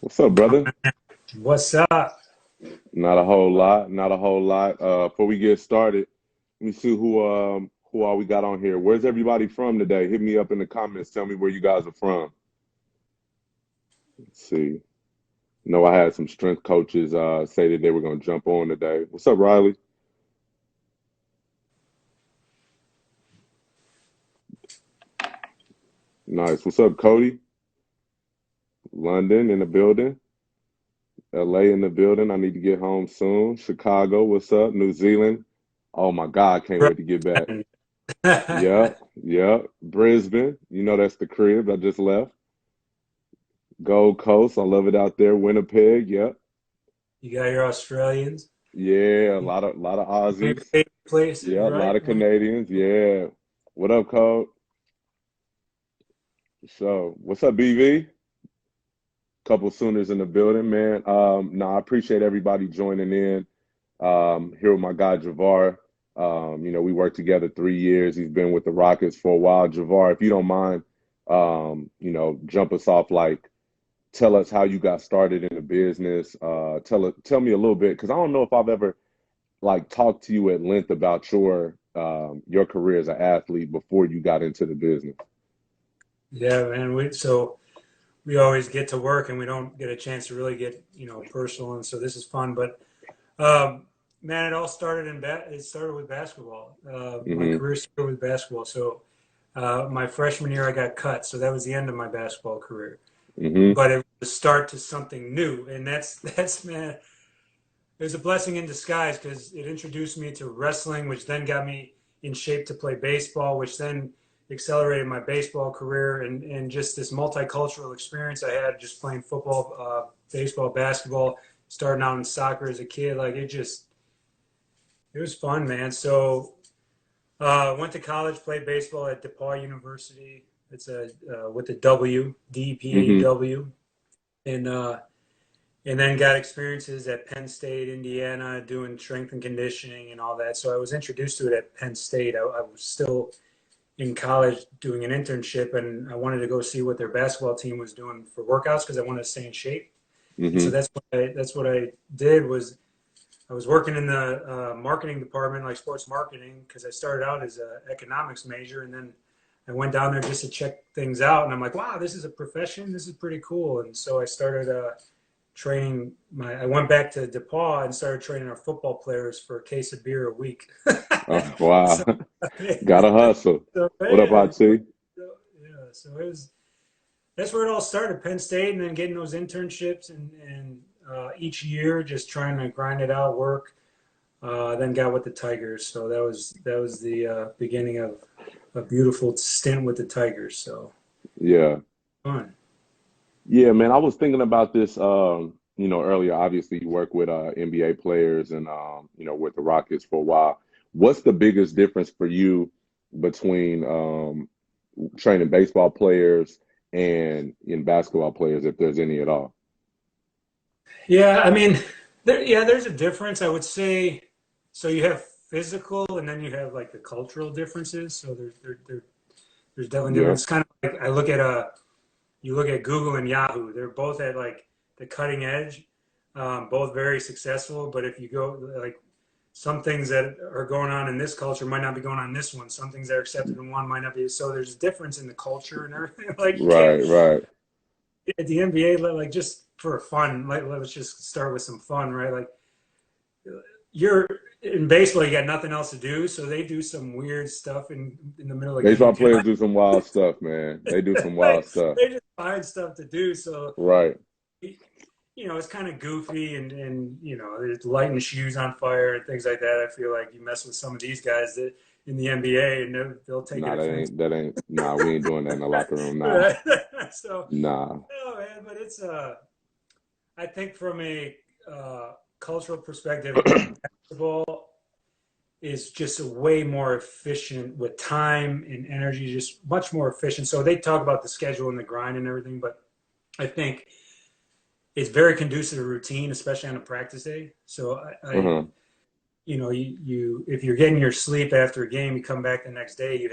What's up, brother? What's up? Not a whole lot. Not a whole lot. Before we get started, let me see who all we got on here. Where's everybody from today? Hit me up in the comments. Tell me where you guys are from. Let's see. No, I had some strength coaches say that they were gonna jump on today. What's up, Riley? Nice. What's up, Cody? London in the building. LA in the building. I need to get home soon. Chicago, what's up? New Zealand. Oh my God, can't wait to get back. Brian. Yep, yep. Brisbane, that's the crib I just left. Gold Coast, I love it out there. Winnipeg, yep. You got your Australians, Yeah, a lot of your Aussies. favorite places, Yeah, a lot right? of Canadians. Yeah. What up, Code? So, what's up, BV? Couple Sooners in the building, man. No, I appreciate everybody joining in. Here with my guy Javar. We worked together 3 years. He's been with the Rockets for a while. Javar, if you don't mind, jump us off, like tell us how you got started in the business. Tell me a little bit, because I don't know if I've ever like talked to you at length about your career as an athlete before you got into the business. Yeah, man. We always get to work and we don't get a chance to really get personal, and so this is fun. But man, it all started it started with basketball. My Hmm. career started with basketball. So my freshman year, I got cut, so that was the end of my basketball career. Hmm. But it was the start to something new, and that's man. It was a blessing in disguise because it introduced me to wrestling, which then got me in shape to play baseball, which then accelerated my baseball career, and just this multicultural experience I had just playing football, baseball, basketball, starting out in soccer as a kid. Like it was fun, man. So went to college, played baseball at DePaul University. It's a with the W, Hmm. DPAW, and and then got experiences at Penn State, Indiana, doing strength and conditioning and all that. So I was introduced to it at Penn State. I was still in college doing an internship, and I wanted to go see what their basketball team was doing for workouts because I wanted to stay in shape. And so Hmm. that's what I did was I was working in the marketing department, like sports marketing, because I started out as an economics major, and then I went down there just to check things out, and I'm like, wow, this is a profession. This is pretty cool. And so I started training I went back to DePaul and started training our football players for a case of beer a week. Oh, wow. so, Gotta hustle. so What up, yeah, IT? so it was that's where it all started, Penn State, and then getting those internships and each year just trying to grind it out, work. Then got with the Tigers, so that was the beginning of a beautiful stint with the Tigers. So Yeah. fun. Yeah, man, I was thinking about this earlier. Obviously you work with NBA players and with the Rockets for a while. What's the biggest difference for you between training baseball players and in basketball players, if there's any at all? Yeah, I mean, there's a difference. I would say, so you have physical, and then you have like the cultural differences. So there's definitely Yeah. difference. It's kind of like I look at you look at Google and Yahoo. They're both at like the cutting edge, both very successful. But if you go like some things that are going on in this culture might not be going on in this one. Some things that are accepted in one might not be. So there's a difference in the culture and everything. Like you can't Right, right. at the NBA, like just for fun, like let's just start with some fun, right? Like you're in baseball, you got nothing else to do, so they do some weird stuff in the middle of Baseball games. You're players do some wild stuff, man. They do some like, wild stuff. they just find stuff to do. So Right. it's kind of goofy and there's lighting shoes on fire and things like that. I feel like you mess with some of these guys that in the NBA and they'll take it Nah, that offensive. ain't that ain't nah, we ain't doing that in the locker room. Nah. Right? So, Nah. oh man, but it's I think from a cultural perspective, basketball is just a way more efficient with time and energy, just much more efficient. So they talk about the schedule and the grind and everything, but I think it's very conducive to routine, especially on a practice day. So Uh-huh. you if you're getting your sleep after a game, you come back the next day, you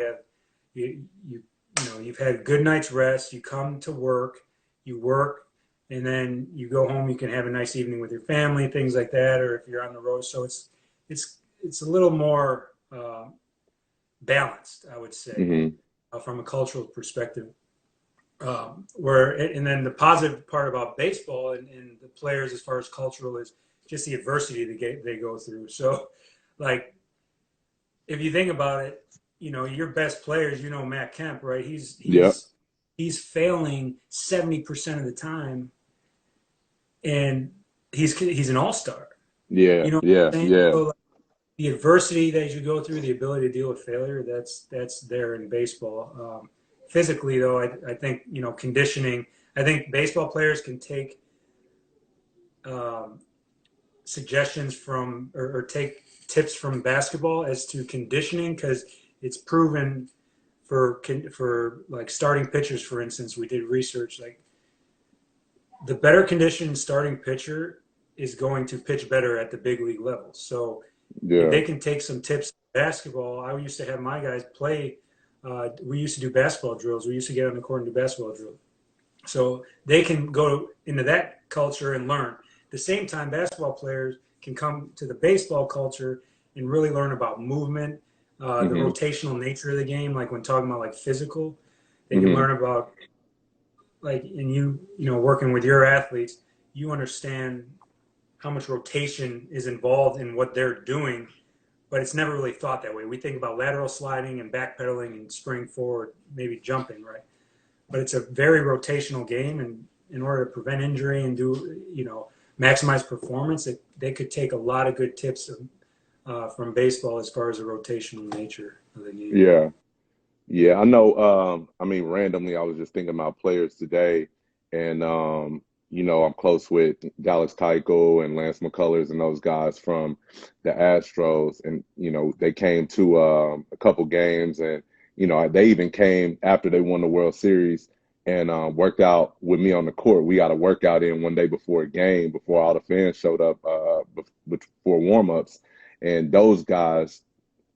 you you know you've had a good night's rest. You come to work, you work, and then you go home, you can have a nice evening with your family, things like that, or if you're on the road. So it's a little more balanced, I would say, Hmm. from a cultural perspective. And then the positive part about baseball and the players as far as cultural is just the adversity they go through. So, like, if you think about it, your best players, Matt Kemp, right? He's Yeah. he's he's failing 70% of the time, and he's an all-star. Yeah. You know what Yeah. I'm saying? Yeah. So, like, the adversity that you go through, the ability to deal with failure, that's there in baseball. Physically, though, I think conditioning. I think baseball players can take um, suggestions from or take tips from basketball as to conditioning because it's proven for like starting pitchers, for instance. We did research like the better conditioned starting pitcher is going to pitch better at the big league level. So if Yeah. they can take some tips in basketball, I used to have my guys play. We used to do basketball drills. We used to get on the court and do basketball drills. So they can go into that culture and learn. At the same time, basketball players can come to the baseball culture and really learn about movement, the Hmm. rotational nature of the game. Like when talking about like physical, they can Hmm. learn about like, and working with your athletes, you understand how much rotation is involved in what they're doing, but it's never really thought that way. We think about lateral sliding and backpedaling and spring forward, maybe jumping, right? But it's a very rotational game, and in order to prevent injury and do maximize performance, they could take a lot of good tips from baseball as far as the rotational nature of the game. Yeah. Yeah, I know. I mean, randomly, I was just thinking about players today, and I'm close with Dallas Keuchel and Lance McCullers and those guys from the Astros, and they came to a couple games, and they even came after they won the World Series and worked out with me on the court. We got a workout in one day before a game, before all the fans showed up, before warmups, and those guys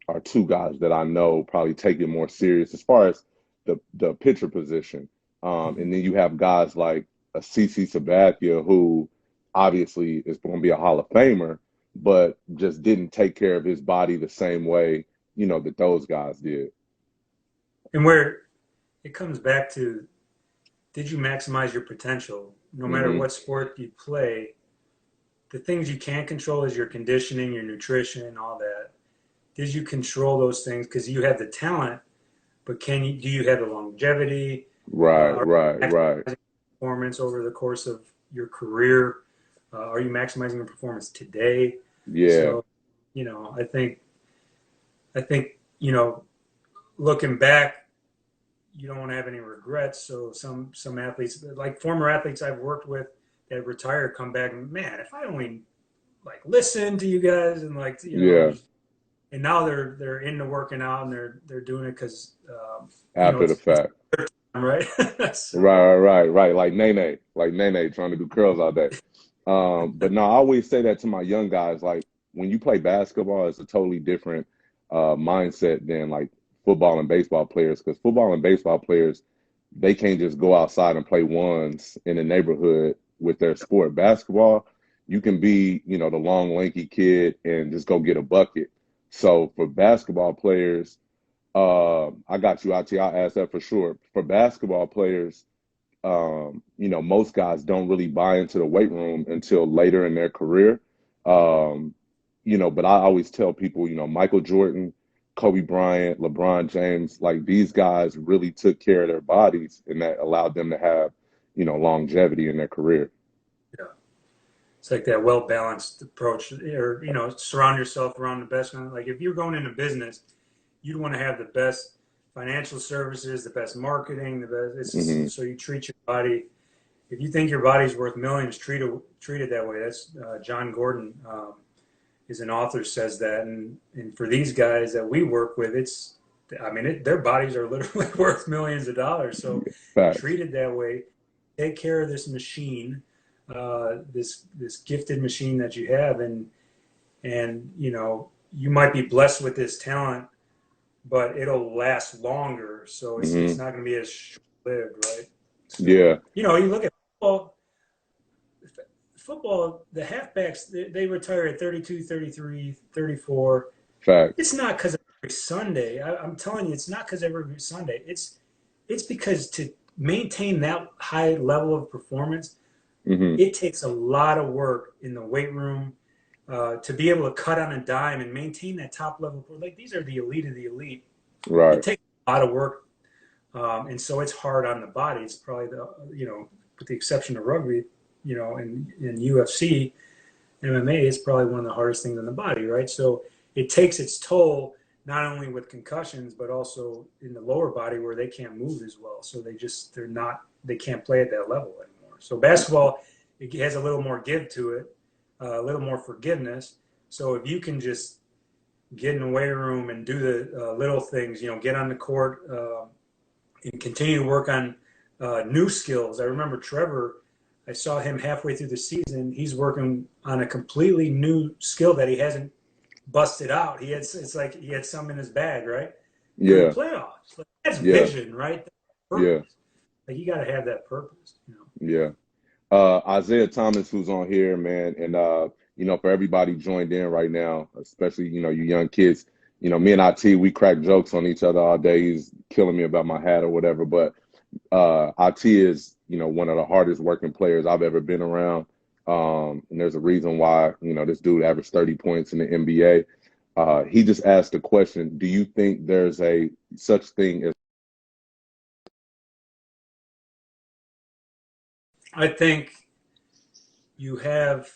are two guys that I know probably take it more serious as far as the pitcher position. Mm-hmm. And then you have guys like a CC Sabathia, who obviously is going to be a Hall of Famer, but just didn't take care of his body the same way, that those guys did. And where it comes back to, did you maximize your potential? No matter Hmm. what sport you play, the things you can't control is your conditioning, your nutrition, all that. Did you control those things because you have the talent, but do you have the longevity? Right, Are right, you right. maximizing performance over the course of your career? Are you maximizing your performance today? Yeah. So, I think, looking back, you don't want to have any regrets. So some athletes, like former athletes I've worked with that retire, come back and, man, if I only like listened to you guys and like Yeah. just, and now they're into working out and they're doing it because After the it's fact. their time, right? So Right, right, right. Like Nene trying to do curls all day. But no, I always say that to my young guys. Like when you play basketball, it's a totally different mindset than like football and baseball players. Because football and baseball players, they can't just go outside and play ones in the neighborhood with their sport. Basketball, you can be, the long, lanky kid and just go get a bucket. So for basketball players, I got you, IT. I'll ask that for sure. For basketball players, most guys don't really buy into the weight room until later in their career. Um, but I always tell people, Michael Jordan, Kobe Bryant, LeBron James, like these guys really took care of their bodies and that allowed them to have, longevity in their career. yeah, it's like that well balanced approach, or surround yourself around the best. Like if you're going into business, you'd want to have the best financial services, the best marketing, the best. It's Hmm. just, so you treat your body. If you think your body's worth millions, treat it that way. That's John Gordon is an author says that, and for these guys that we work with, their bodies are literally worth millions of dollars. So Facts. treat it that way. Take care of this machine, this gifted machine that you have, and you might be blessed with this talent, but it'll last longer. So it's Hmm. not going to be as short lived, right? So Yeah. you look at football. football, the halfbacks, they retire at 32, 33, 34. Facts. It's not because of every Sunday. I'm telling you, it's not because of every Sunday. It's because to maintain that high level of performance, Hmm. it takes a lot of work in the weight room to be able to cut on a dime and maintain that top level. Like these are the elite of the elite. It Right. takes a lot of work, and so it's hard on the body. It's probably with the exception of rugby, in UFC, MMA is probably one of the hardest things on the body, right? So it takes its toll not only with concussions but also in the lower body where they can't move as well. So they can't play at that level anymore. So basketball, it has a little more give to it, a little more forgiveness. So if you can just get in the weight room and do the little things, get on the court and continue to work on new skills. I remember Trevor. I saw him halfway through the season. He's working on a completely new skill that he hasn't busted out. It's like he had some in his bag, right? For the Yeah. playoffs. Like, that's Yeah. vision, right? That's Yeah. purpose. Like you got to have that purpose. Yeah. Isaiah Thomas, who's on here, man, and for everybody joined in right now, especially, you young kids, me and IT, we crack jokes on each other all day. He's killing me about my hat or whatever, but IT is, one of the hardest working players I've ever been around. And there's a reason why, this dude averaged 30 points in the NBA. He just asked the question, do you think there's a such thing as I think you have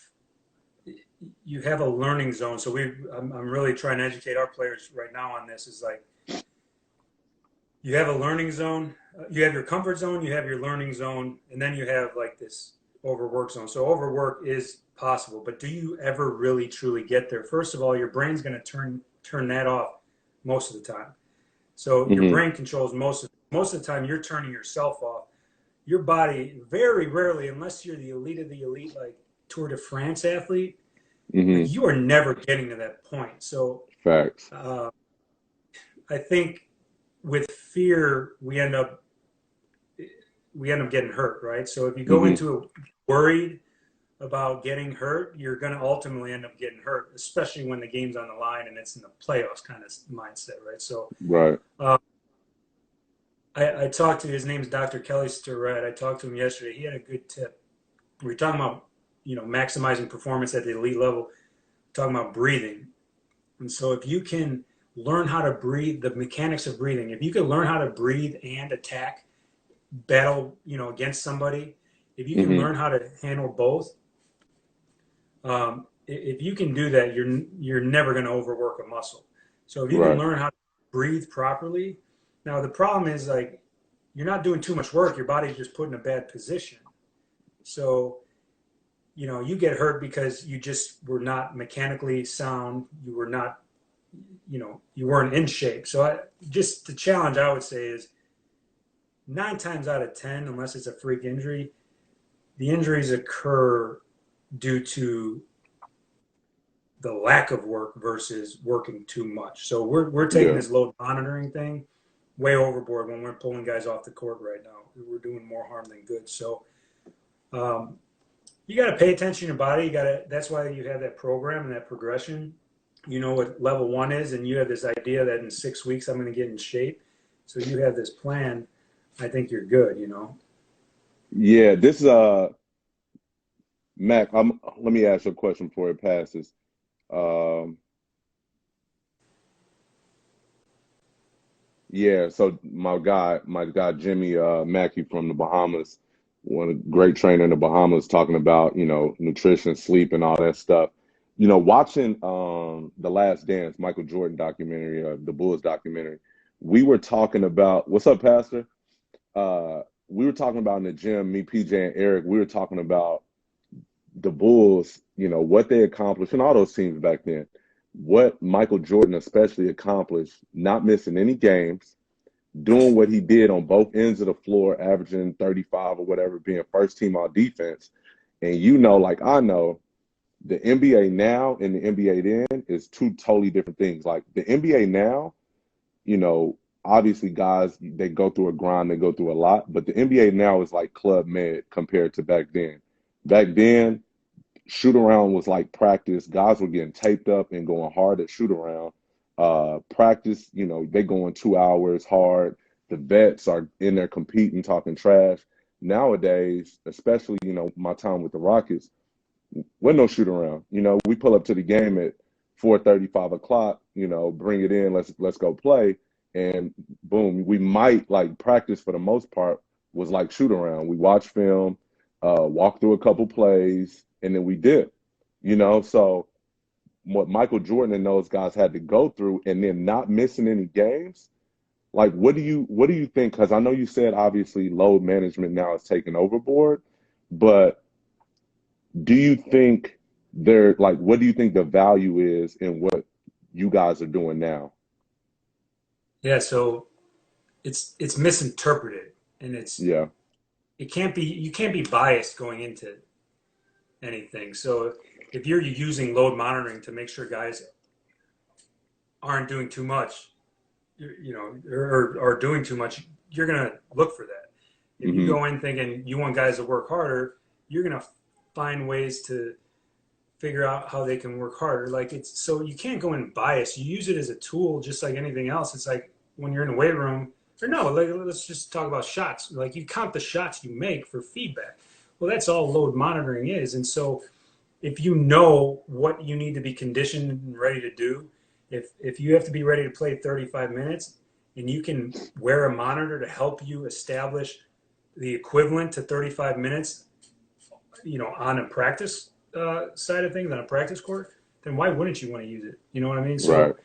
a learning zone. So I'm really trying to educate our players right now on this. Is like you have a learning zone, you have your comfort zone, you have your learning zone, and then you have like this overwork zone. So overwork is possible, but do you ever really truly get there? First of all, your brain's going to turn that off most of the time. So your Mhm, brain controls most of the time. You're turning yourself off. Your body, very rarely, unless you're the elite of the elite, like Tour de France athlete, like mhm, you are never getting to that point. So facts. uh, I think with fear, we end up getting hurt, right? So if you go Mhm, into it worried about getting hurt, you're going to ultimately end up getting hurt, especially when the game's on the line and it's in the playoffs kind of mindset, right? So right. uh, I talked to his name's Dr. Kelly Starrett. I talked to him yesterday. He had a good tip. We were talking about maximizing performance at the elite level, talking about breathing. And so if you can learn how to breathe, the mechanics of breathing, if you can learn how to breathe and attack, battle, against somebody, if you can Mhm, learn how to handle both, if you can do that, you're never going to overwork a muscle. So if you can right. learn how to breathe properly, now the problem is like you're not doing too much work. Your body's just put in a bad position. So you get hurt because you just were not mechanically sound. You were not, you weren't in shape. So just the challenge I would say is 9 times out of 10, unless it's a freak injury, the injuries occur due to the lack of work versus working too much. So we're taking Yeah. this load monitoring thing way overboard when we're pulling guys off the court right now. We're doing more harm than good. So um, you got to pay attention to your body. You got to. That's why you have that program and that progression. You know what level one is, and you have this idea that in 6 weeks I'm going to get in shape. So you have this plan. I think you're good. Yeah, this is Mac, let me ask you a question before it passes. Um, yeah, so my guy Jimmy Mackey from the Bahamas, one great trainer in the Bahamas, talking about, nutrition, sleep, and all that stuff. Watching The Last Dance, Michael Jordan documentary, the Bulls documentary, we were talking about what's up, Pastor? We were talking about in the gym, me, PJ, and Eric, we were talking about the Bulls, what they accomplished and all those teams back then, what Michael Jordan especially accomplished, not missing any games, doing what he did on both ends of the floor, averaging 35 or whatever, being first team all defense. And like I know, the NBA now and the NBA then is two totally different things. Like the NBA now, you know, obviously guys, they go through a grind, they go through a lot, but the NBA now is like Club Med compared to back then. Back then, shoot around was like practice. Guys were getting taped up and going hard at shoot around. Practice, you know, they going 2 hours hard. The vets are in there competing, talking trash. Nowadays, especially, you know, my time with the Rockets, with no shoot around. You know, we pull up to the game at 4:30, 5 o'clock, you know, bring it in, let's go play. And boom, we might like practice for the most part was like shoot around. We watch film, walk through a couple plays, and then we dip. You know, so what Michael Jordan and those guys had to go through and then not missing any games, like what do you think? Because I know you said obviously load management now is taken overboard, but do you think there like what do you think the value is in what you guys are doing now? Yeah, so it's misinterpreted, and Yeah. it can't be you can't be biased going into anything. So if you're using load monitoring to make sure guys aren't doing too much, you know, or are doing too much, you're gonna look for that. If you Hmm. go in thinking you want guys to work harder, you're gonna find ways to figure out how they can work harder. Like it's so you can't go in bias. You use it as a tool, just like anything else. It's like when you're in the weight room, or no, like, let's just talk about shots. Like you count the shots you make for feedback. Well, that's all load monitoring is. And so if you know what you need to be conditioned and ready to do, if you have to be ready to play 35 minutes and you can wear a monitor to help you establish the equivalent to 35 minutes, you know, on a practice side of things, on a practice court, then why wouldn't you want to use it? You know what I mean? Right. So it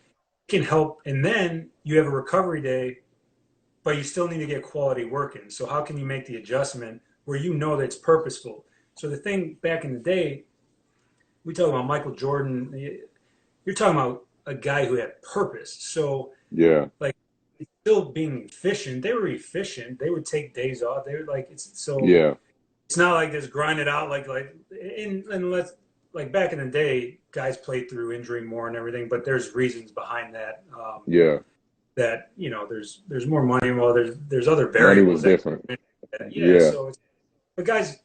can help. And then you have a recovery day, but you still need to get quality work in. So how can you make the adjustment where you know that it's purposeful? So the thing back in the day, we talk about Michael Jordan. You're talking about a guy who had purpose. So Yeah. like still being efficient, they were efficient. They would take days off. They were like it's so Yeah. it's not like just grind it out like in let's like back in the day, guys played through injury more and everything, but there's reasons behind that. Yeah. That you know, there's more money. Well, there's other Money was variables that different. yeah. Yeah. So, but guys,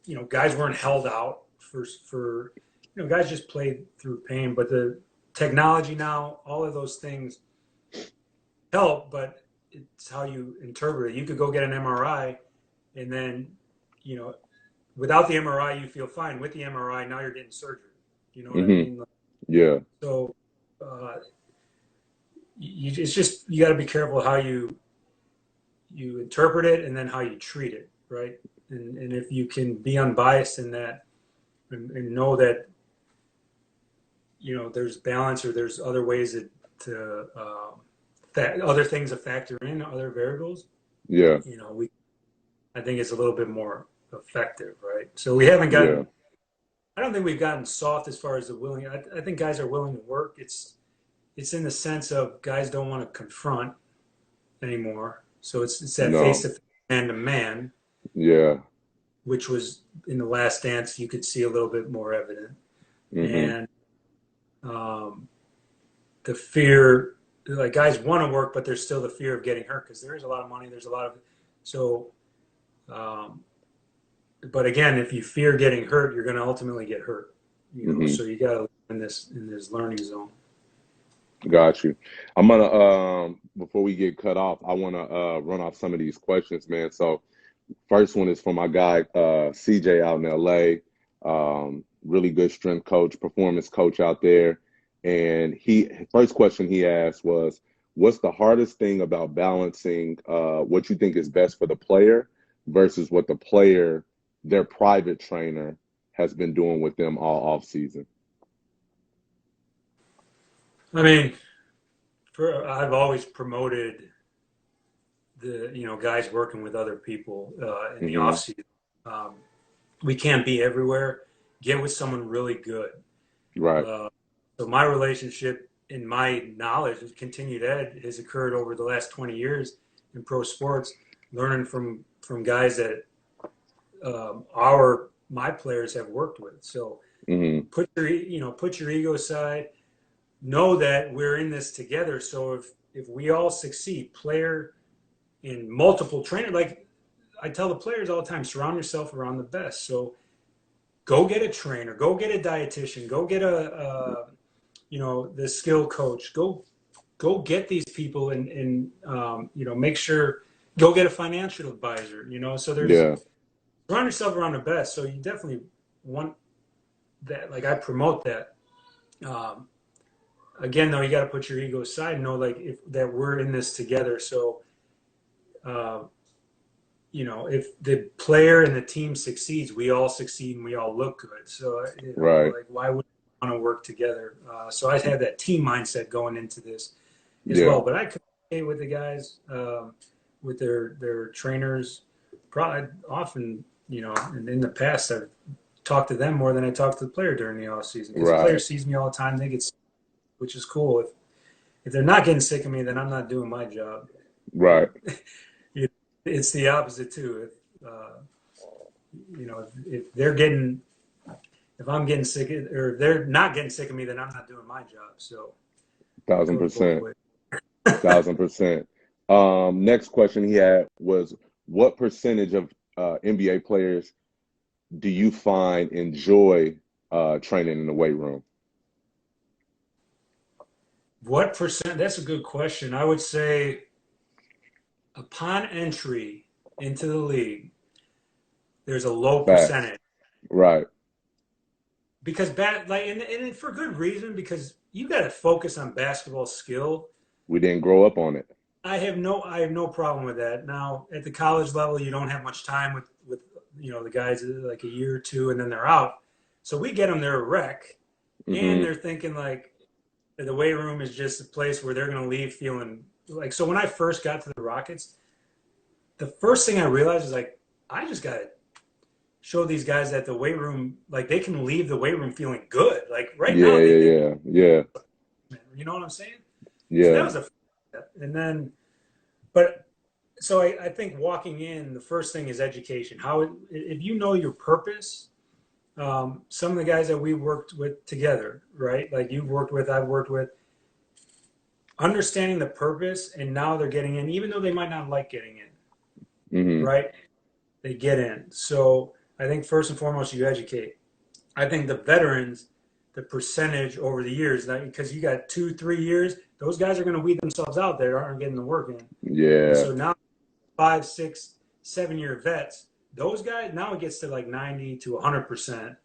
you know, guys weren't held out for you know, guys just played through pain. But the technology now, all of those things help, but it's how you interpret it. You could go get an MRI, and then you know, without the MRI, you feel fine. With the MRI, now you're getting surgery. You know what I Hmm. mean? Yeah. So it's just you got to be careful how you interpret it and then how you treat it, right? And if you can be unbiased in that and know that you know there's balance or there's other ways to that other things that factor in other variables, Yeah. you know, we I think it's a little bit more effective, right? So we haven't Yeah. gotten I don't think we've gotten soft as far as the willing. I think guys are willing to work. It's in the sense of guys don't want to confront anymore. So it's that face No. to face, man to man, Yeah. which was in the last dance you could see a little bit more evident. Hmm. And um, the fear, like guys want to work, but there's still the fear of getting hurt because there is a lot of money. There's a lot of so. Um, but again, if you fear getting hurt, you're going to ultimately get hurt. You know, Hmm. so you got to in this learning zone. Got you. I'm gonna before we get cut off, I wanna run off some of these questions, man. So first one is for my guy CJ out in LA. Really good strength coach, performance coach out there. And he first question he asked was, what's the hardest thing about balancing what you think is best for the player versus what the player, their private trainer, has been doing with them all off season? I mean, I've always promoted the you know guys working with other people in the off Hmm. season. Um, we can't be everywhere. Get with someone really good. Right. Uh, so my relationship and my knowledge of continued ed has occurred over the last 20 years in pro sports, learning from guys that our my players have worked with. So Hmm. put your ego aside. Know that we're in this together. So if we all succeed, player in multiple trainer, like I tell the players all the time, surround yourself around the best. So go get a trainer, go get a dietitian, go get the skill coach, go get these people and make sure, go get a financial advisor, so Yeah. surround yourself around the best. So you definitely want that. Like I promote that. Again, though, you got to put your ego aside and know that we're in this together. So, if the player and the team succeeds, we all succeed and we all look good. So, Right. why would we want to work together? So I had that team mindset going into this as Yeah. well. But I communicate with the guys, with their trainers, probably often, and in the past, I've talked to them more than I talk to the player during the off season, because the player Right. sees me all the time. They get sick, which is cool. If they're not getting sick of me, then I'm not doing my job. Right. It's the opposite too. If they're getting, if I'm getting sick, or if they're not getting sick of me, then I'm not doing my job. So it goes both 1,000%. ways. 1,000%. Next question he had was, what percentage of NBA players do you find enjoy training in the weight room? What percent? That's a good question. I would say upon entry into the league, there's a low Facts. percentage, Right. because and for good reason, because you got to focus on basketball skill. We didn't grow up on it. I have no problem with that. Now at the college level, you don't have much time with the guys, like a year or two, and then they're out. So we get them there a wreck, and Hmm. they're thinking like the weight room is just a place where they're going to leave feeling like. So when I first got to the Rockets, the first thing I realized is like, I just got to show these guys that the weight room, like they can leave the weight room feeling good. Like right Yeah, now, yeah, yeah, you know what I'm saying? So that yeah, was and then, but so I think walking in, the first thing is education. If you know your purpose, some of the guys that we worked with together, right? Like you've worked with, I've worked with, understanding the purpose, and now they're getting in, even though they might not like getting in, yeah. Hmm. right? They get in. So I think first and foremost, you educate. I think the veterans, the percentage over the years, because you got 2-3 years, those guys are going to weed themselves out there, aren't getting the work in. And Yeah, so now 5, 6, 7 year vets, those guys, now it gets to like 90 to 100%,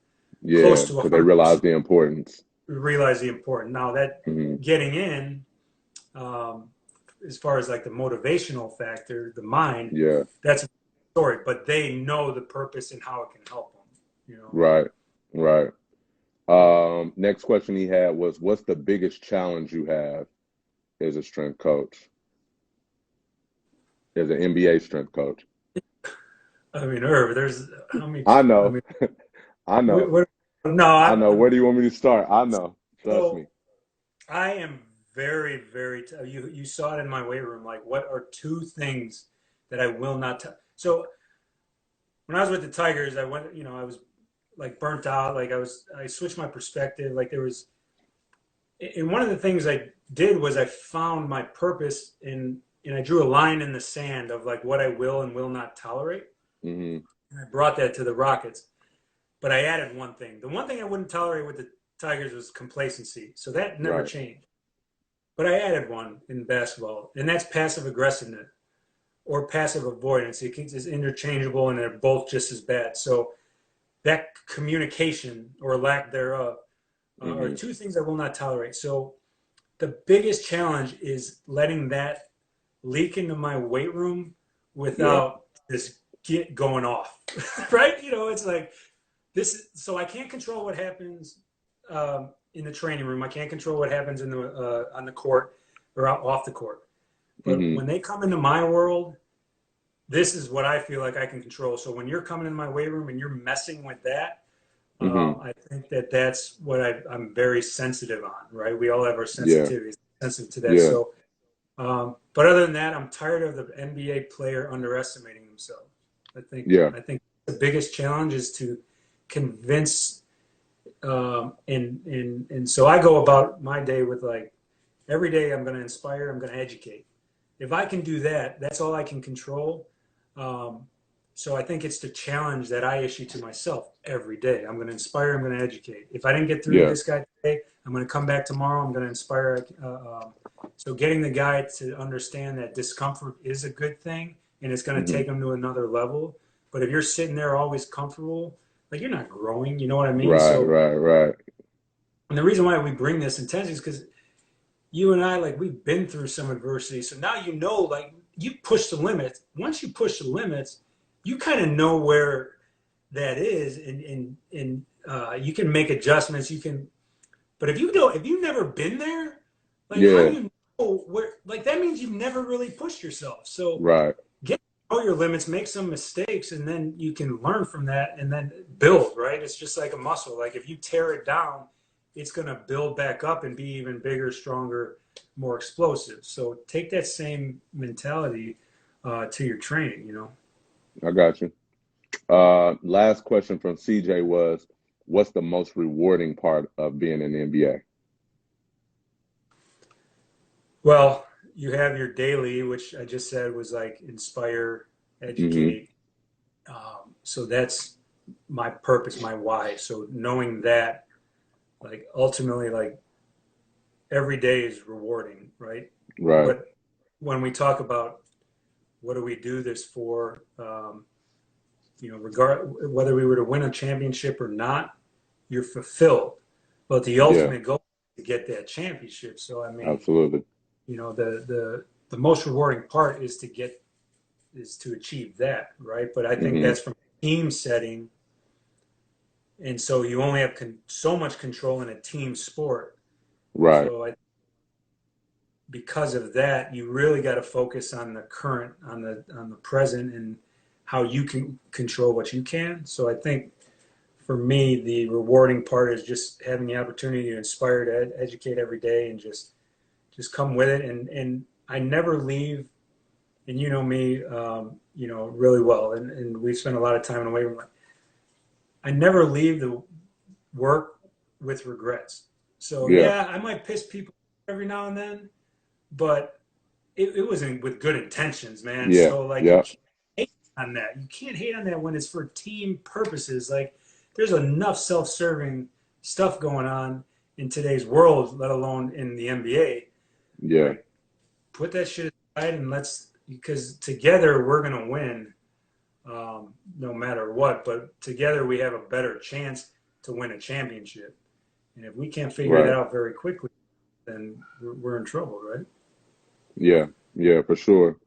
yeah, close to because they realize 100%. the importance. Realize the importance. Now that Hmm. getting in, um, as far as like the motivational factor, the mind, Yeah, that's a story. But they know the purpose and how it can help them. right, right. Next question he had was, what's the biggest challenge you have as a strength coach, as an NBA strength coach? I mean, Irv, there's how many? I I know, mean, I know, no, I know. Where do you want me to start? I know. Trust so me. I am very, very. You saw it in my weight room. Like, what are two things that I will not tell? So when I was with the Tigers, I went. I was like burnt out. Like I switched my perspective. Like there was, and one of the things I did was I found my purpose and I drew a line in the sand of like what I will and will not tolerate. Hmm. And I brought that to the Rockets. But I added one thing. The one thing I wouldn't tolerate with the Tigers was complacency. So that never Right. changed. But I added one in basketball, and that's passive aggressiveness or passive avoidance. It's interchangeable, and they're both just as bad. So that communication or lack thereof are Hmm. two things I will not tolerate. So the biggest challenge is letting that leak into my weight room Yeah. without this get going off, right? It's like this. So I can't control what happens in the training room. I can't control what happens in the on the court or off the court. But Hmm. when they come into my world, this is what I feel like I can control. So when you're coming in my weight room and you're messing with that, Hmm. I think that's what I'm very sensitive on, right? We all have our Yeah. sensitivities, sensitive to that. Yeah. So, but other than that, I'm tired of the NBA player underestimating themselves. Yeah. I think the biggest challenge is to convince, and so I go about my day with like every day I'm going to inspire, I'm going to educate. If I can do that, that's all I can control. Um, So I think it's the challenge that I issue to myself every day. I'm going to inspire, I'm going to educate. If I didn't get through to Yeah. this guy today, I'm going to come back tomorrow, I'm going to inspire. So getting the guy to understand that discomfort is a good thing and it's going to Hmm. take him to another level. But if you're sitting there always comfortable, like you're not growing, you know what I mean? Right, So, right, right. and the reason why we bring this intensity is because you and I, like, we've been through some adversity. So now you know, like, you push the limits. Once you push the limits, you kind of know where that is, and you can make adjustments. You can, but if you don't, if you've never been there, like, how do Yeah, you know where? Like, that means you've never really pushed yourself. So right. get to know your limits, make some mistakes, and then you can learn from that and then build, right? It's just like a muscle. Like if you tear it down, it's going to build back up and be even bigger, stronger, more explosive. So take that same mentality to your training, you know? I got you. Last question from CJ was, what's the most rewarding part of being in the NBA? Well, you have your daily, which I just said was like inspire, Hmm. educate. So that's my purpose, my why. So knowing that, like ultimately, like every day is rewarding, right? Right. What when we talk about what do we do this for, you know, regard whether we were to win a championship or not, you're fulfilled. But the Yeah, ultimate goal is to get that championship. So I mean, absolutely. you know, the most rewarding part is to achieve that, right? But I think Hmm. that's from a team setting, and so you only have so much control in a team sport. Right. So because of that, you really got to focus on the current, on the present, and how you can control what you can. So I think for me, the rewarding part is just having the opportunity to inspire, to educate every day, and just come with it. And I never leave. And you know me, you know really well, and we've spent a lot of time in the weight room. I never leave the work with regrets. So Yeah, yeah, I might piss people every now and then, but it was with good intentions, man. yeah, So like you yeah, can't hate on that. You can't hate on that when it's for team purposes. Like there's enough self-serving stuff going on in today's world, let alone in the NBA. yeah. Like put that shit aside and let's because together we're gonna win, no matter what. But together we have a better chance to win a championship. And if we can't figure that Right. out very quickly, then we're in trouble, right? Yeah, yeah, for sure.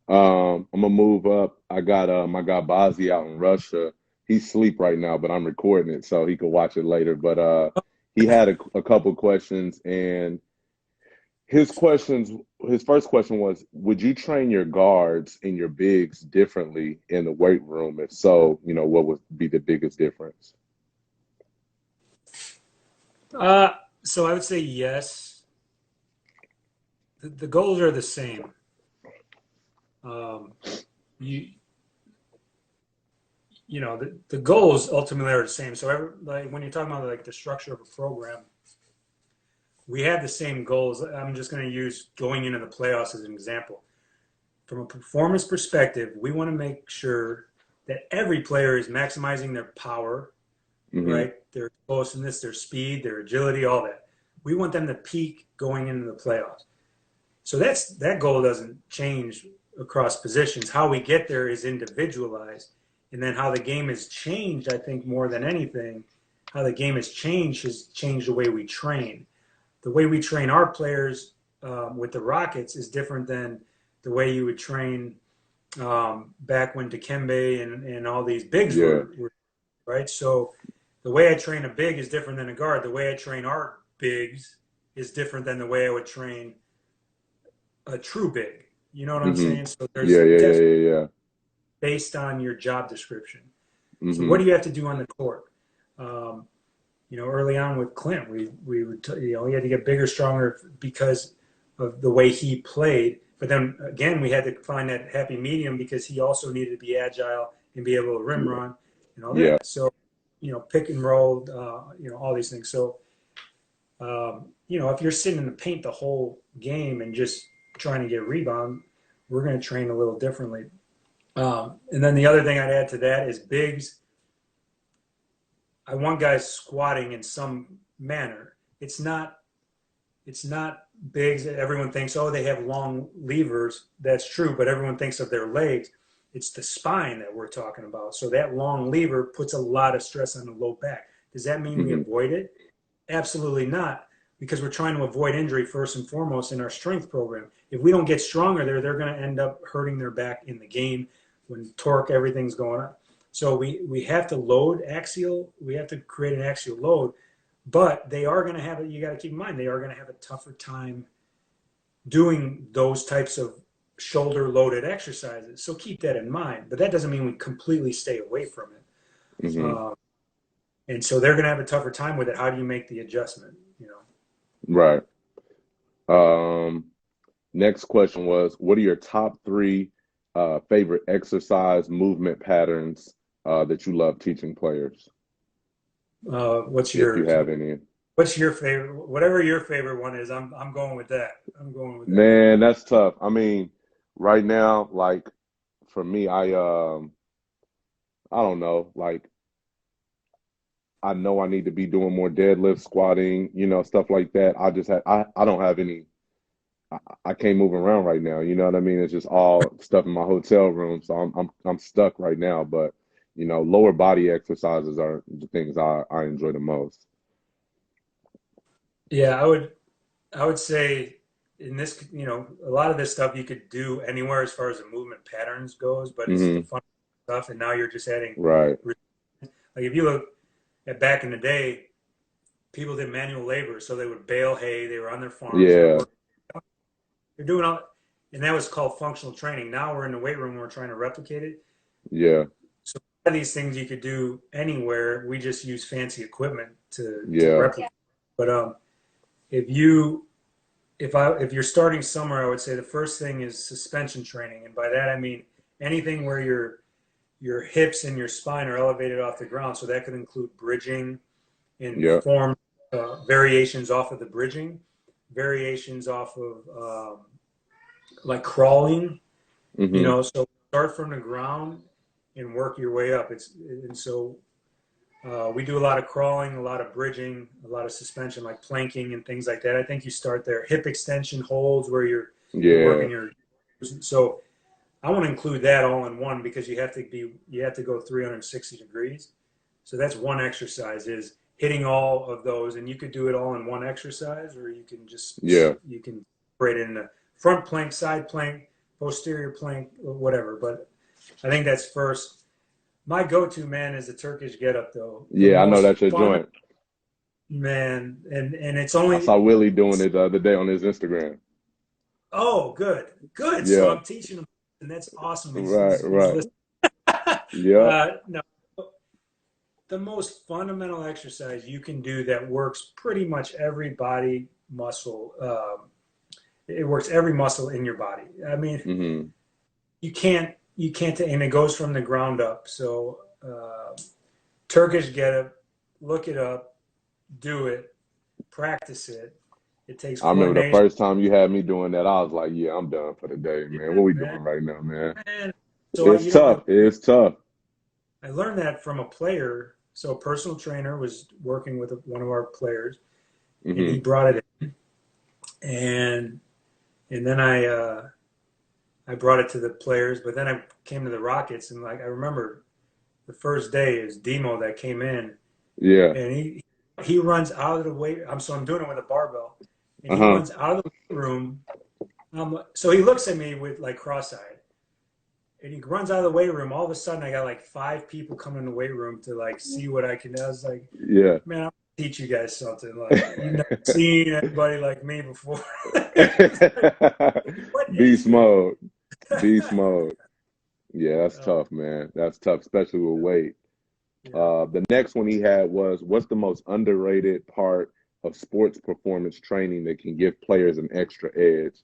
I'm gonna move up. I got my guy Bazzi out in Russia. He's asleep right now, but I'm recording it so he could watch it later. But he had a couple questions, and his first question was, would you train your guards and your bigs differently in the weight room? If so, what would be the biggest difference? Uh, so I would say yes. The goals are the same. Um, you you know the goals ultimately are the same. So like when you're talking about like the structure of a program, we have the same goals. I'm just going to use going into the playoffs as an example. From a performance perspective, we want to make sure that every player is maximizing their power, Hmm. right? Their explosiveness, their speed, their agility, all that. We want them to peak going into the playoffs. So that goal doesn't change across positions. How we get there is individualized, and then how the game has changed. I think more than anything, how the game has changed the way we train. The way we train our players with the Rockets is different than the way you would train back when Dikembe and all these bigs Yeah, were right. So the way I train a big is different than a guard. The way I train our bigs is different than the way I would train a true big. You know what I'm hmm saying? So there's yeah, yeah, yeah, definitely yeah, yeah. based on your job description. So what Hmm. do you have to do on the court? Um, you know, early on with Clint, we would he had to get bigger, stronger because of the way he played. But then again, we had to find that happy medium because he also needed to be agile and be able to rim Yeah, run and all yeah, that. So you know, pick and roll, you know, all these things. So you know, if you're sitting in the paint the whole game and just trying to get rebound, we're going to train a little differently. And then the other thing I'd add to that is bigs. I want guys squatting in some manner. It's not bigs that everyone thinks, oh, they have long levers. That's true, but everyone thinks of their legs. It's the spine that we're talking about. So that long lever puts a lot of stress on the low back. Does that mean we Hmm. avoid it? Absolutely not, because we're trying to avoid injury first and foremost in our strength program. If we don't get stronger there, they're going to end up hurting their back in the game when torque, everything's going on. So we have to load axial. We have to create an axial load, but they are going to have it. You got to keep in mind they are going to have a tougher time doing those types of shoulder loaded exercises. So keep that in mind. But that doesn't mean we completely stay away from it. Hmm. And so they're going to have a tougher time with it. How do you make the adjustment? Right. Um, Next question was, what are your top three favorite exercise movement patterns that you love teaching players, What's if you yours? have any? What's your favorite? Whatever your favorite one is, I'm going with that. I'm going with that. Man, that's tough. I mean, right now, like for me, I don't know, like I know I need to be doing more deadlift, squatting, stuff like that. I don't have any. I, I can't move around right now. You know what I mean? It's just all stuff in my hotel room, so I'm stuck right now. But lower body exercises are the things I enjoy the most. Yeah, I would say in this, a lot of this stuff you could do anywhere as far as the movement patterns goes, but it's the Hmm. fun stuff. And now you're just adding, Right. like if you look at back in the day, people did manual labor, so they would bale hay. They were on their farms. They're Yeah. working. They're doing all, and that was called functional training. Now we're in the weight room. We're trying to replicate it. Yeah. So a lot of these things you could do anywhere. We just use fancy equipment to Yeah. replicate. But if you if you're starting somewhere, I would say the first thing is suspension training, and by that I mean anything where your hips and your spine are elevated off the ground. So that could include bridging in Yeah. form, variations off of the bridging, variations off of like crawling. Hmm. So start from the ground and work your way up. We do a lot of crawling, a lot of bridging, a lot of suspension, like planking and things like that. I think you start there. Hip extension holds where you're Yeah. working your. So I want to include that all in one because you have to go 360 degrees. So that's one exercise is hitting all of those, and you could do it all in one exercise, or Yeah. you can separate it in the front plank, side plank, posterior plank, whatever. But I think that's first. My go-to man is the Turkish get-up, though. The Yeah. I know most that's your fun joint. man, and it's I saw only Willie doing it the other day on his Instagram. oh good, good. So Yeah. I'm teaching him, and that's awesome. He's Right. he's, he's Right. listening. Yeah. No, the most fundamental exercise you can do that works pretty much every body muscle. It works every muscle in your body. I mean, Hmm. you can't, and it goes from the ground up. So Turkish get up, look it up, do it, practice it. It takes I remember the coordination. first time you had me doing that, I was like, yeah, I'm done for the day, man. Yeah, What we man, doing right now, man? man. So It's tough. It's tough. I learned that from a player. So a personal trainer was working with one of our players, and he Hmm. brought it in, and then I brought it to the players. But then I came to the Rockets, and like I remember the first day is Demo that came in, Yeah. and he runs out of the weight. I'm doing it with a barbell, and he Uh-huh. runs out of the weight room. So he looks at me with like cross-eyed, and he runs out of the weight room. All of a sudden, I got like five people coming in the weight room to like see what I can do. I was like, Yeah. man, I'm gonna teach you guys something. Like you've never seen anybody like me before. Like, what Beast is this? mode. Beast mode. Yeah, that's Oh, tough, man. That's tough, especially with weight. yeah. The next one he had was, what's the most underrated part of sports performance training that can give players an extra edge?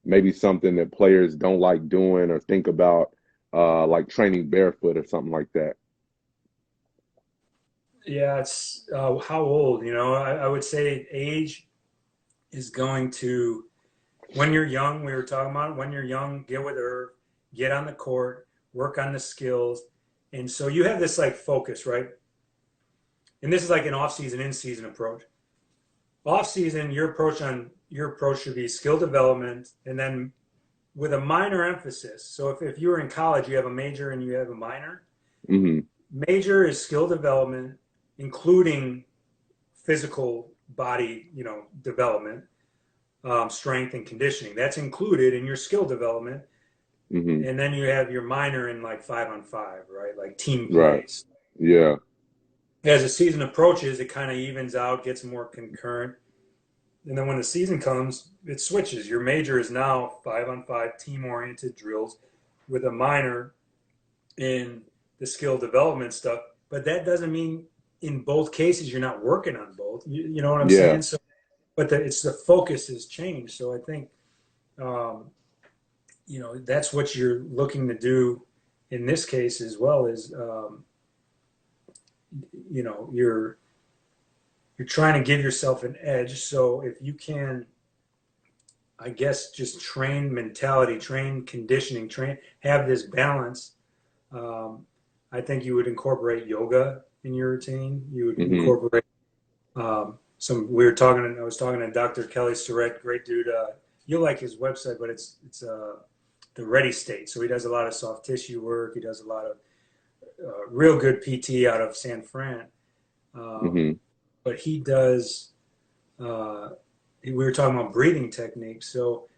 Maybe something that players don't like doing or think about, like training barefoot or something like that. Yeah, it's how old, I would say age is going to, when you're young, we were talking about it, when you're young, get with her, get on the court, work on the skills. And so you have this like focus, right? And this is like an off-season, in-season approach. Off-season, your approach should be skill development, and then with a minor emphasis. So if you were in college, you have a major and you have a minor. Hmm. Major is skill development, including physical body, development, strength and conditioning. That's included in your skill development. Hmm. And then you have your minor in like 5-on-5, right? Like team Right. plays. Yeah. As the season approaches, it kind of evens out, gets more concurrent. And then when the season comes, it switches. Your major is now 5-on-5 team oriented drills with a minor in the skill development stuff. But that doesn't mean in both cases you're not working on both. You know what I'm Yeah. saying? So, but it's the focus has changed. So I think, um, that's what you're looking to do in this case as well. Is you're trying to give yourself an edge. So if you can, I guess, just train mentality, train conditioning, have this balance. Um, I think you would incorporate yoga in your routine. You would Hmm. incorporate I was talking to Dr. Kelly Surratt, great dude. You'll like his website, but it's the Ready State. So he does a lot of soft tissue work. He does a lot of real good PT out of San Fran. Um, Hmm. but he does. We were talking about breathing techniques. So,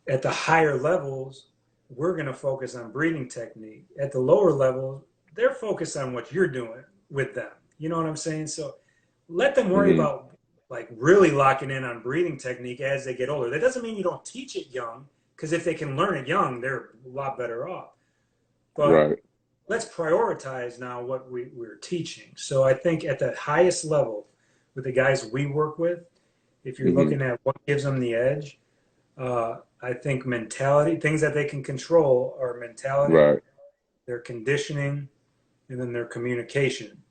at the higher levels, we're going to focus on breathing technique. At the lower levels, they're focused on what you're doing with them. You know what I'm saying? So let them worry Hmm. about like really locking in on breathing technique as they get older. That doesn't mean you don't teach it young, because if they can learn it young, they're a lot better off. But Right. let's prioritize now what we're teaching. So I think at the highest level with the guys we work with, if you're Hmm. looking at what gives them the edge, I think mentality, things that they can control are mentality, Right. their conditioning, and then their communication.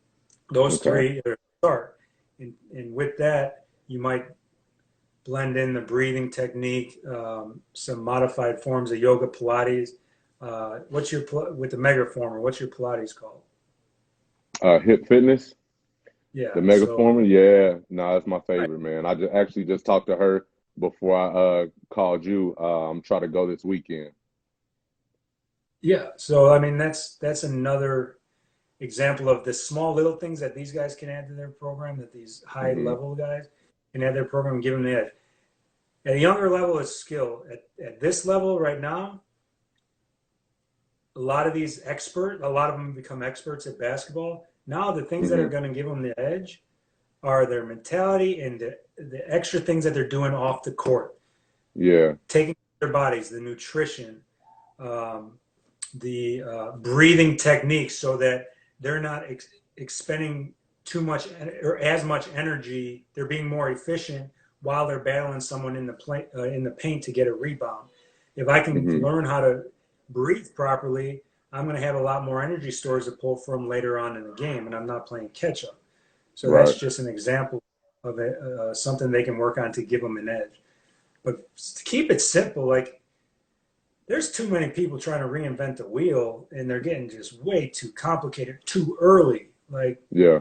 Those Okay. three are start. And with that, you might blend in the breathing technique, some modified forms of yoga, Pilates. With the Megaformer? What's your Pilates called? Hip fitness, the Yeah. So Megaformer. Yeah. No, that's my right. favorite, man. I just talked to her before I called you. I'm trying to go this weekend. Yeah. So I mean, that's another example of the small little things that these guys can add to their program. That these high Hmm. level guys can add their program and give them the edge. At a younger level, it's skill. At this level right now, a lot of them become experts at basketball. Now the things that are Hmm. going to give them the edge are their mentality and the extra things that they're doing off the court, Yeah. taking care of their bodies, the nutrition, um, the breathing techniques, so that they're not expending too much or as much energy. They're being more efficient while they're battling someone in the paint to get a rebound. If I can Hmm. learn how to breathe properly, I'm going to have a lot more energy stores to pull from later on in the game, and I'm not playing catch up. So that's Right. just an example of something they can work on to give them an edge. But to keep it simple, like there's too many people trying to reinvent the wheel, and they're getting just way too complicated too early. Like Yeah.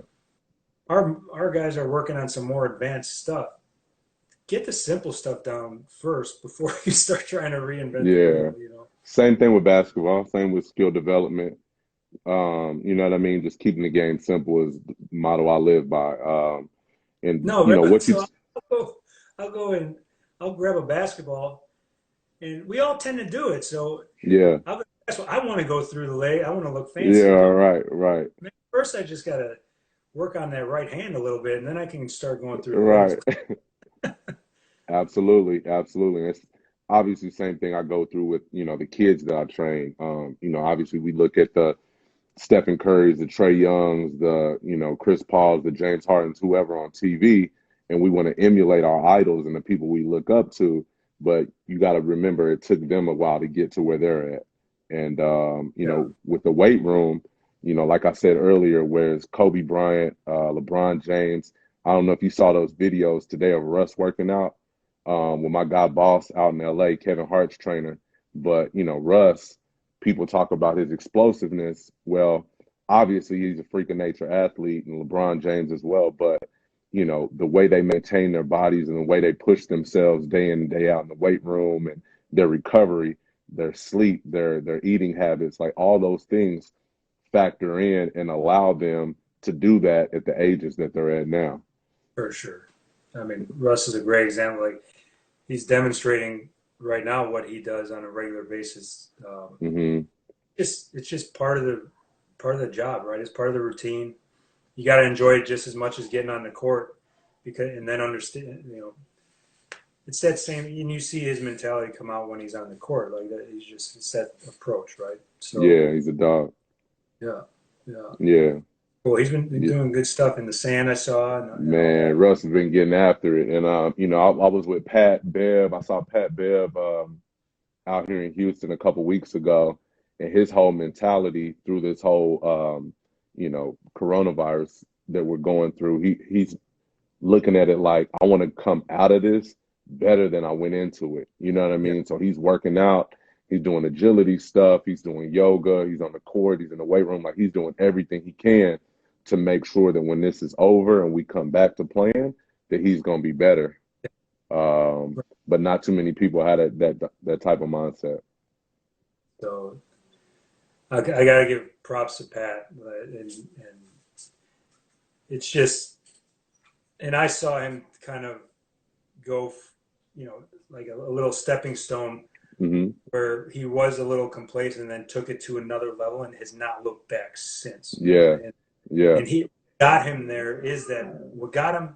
our guys are working on some more advanced stuff. Get the simple stuff down first before you start trying to reinvent the Yeah. wheel. Same thing with basketball. Same with skill development. You know what I mean? Just keeping the game simple is the motto I live by. And No, you know really. what you. So I'll go and I'll grab a basketball, and we all tend to do it. So Yeah. that's what I want to go through the lay. I want to look fancy. Yeah. But Right. Right. first, I just gotta work on that right hand a little bit, and then I can start going through the legs. Right. Absolutely. Absolutely. It's obviously the same thing I go through with the kids that I train. Obviously we look at the Stephen Curry's, the Trey Youngs, the Chris Paul's, the James Hardens, whoever on TV, and we want to emulate our idols and the people we look up to. But you got to remember, it took them a while to get to where they're at. And Yeah. with the weight room, like I said earlier, whereas Kobe Bryant, LeBron James, I don't know if you saw those videos today of Russ working out with my guy Boss out in LA, Kevin Hart's trainer. But Russ, people talk about his explosiveness. Well, obviously he's a freak of nature athlete, and LeBron James as well. But the way they maintain their bodies and the way they push themselves day in and day out in the weight room, and their recovery, their sleep, their eating habits, like all those things factor in and allow them to do that at the ages that they're at now. For sure. I mean, Russ is a great example. Like, he's demonstrating right now what he does on a regular basis. Hmm. It's just part of the job, right? It's part of the routine. You got to enjoy it just as much as getting on the court, because and then understand. It's that same. And you see his mentality come out when he's on the court, like that. It's that approach, right? So Yeah, he's a dog. yeah, yeah. Yeah. Well, he's been Yeah. doing good stuff in the sand. I saw and all Man, that. Russ has been getting after it. And I was with Pat Bev. I saw Pat Bev out here in Houston a couple weeks ago, and his whole mentality through this whole coronavirus that we're going through, he's looking at it like, I want to come out of this better than I went into it. You know what I Yeah, mean? So he's working out, he's doing agility stuff, he's doing yoga, he's on the court, he's in the weight room, like he's doing everything he can to make sure that when this is over and we come back to playing, that he's going to be better. But not too many people had that type of mindset. so I got to give props to Pat, and it's just, and I saw him kind of go, like a little stepping stone Hmm. where he was a little complacent and then took it to another level and has not looked back since. Yeah, yeah, And he got him there is that what got him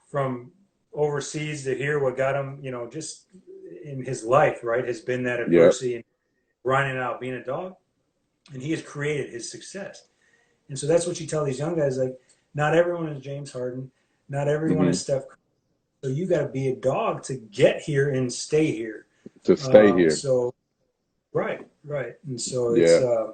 from overseas to here, what got him, just in his life, right, has been that yeah. adversity and grinding out, being a dog, and he has created his success. And so that's what you tell these young guys, like, not everyone is James Harden, not everyone Hmm. is Steph Curry. So you got to be a dog to get here and stay here. To stay here. So right, right, and so it's Yeah,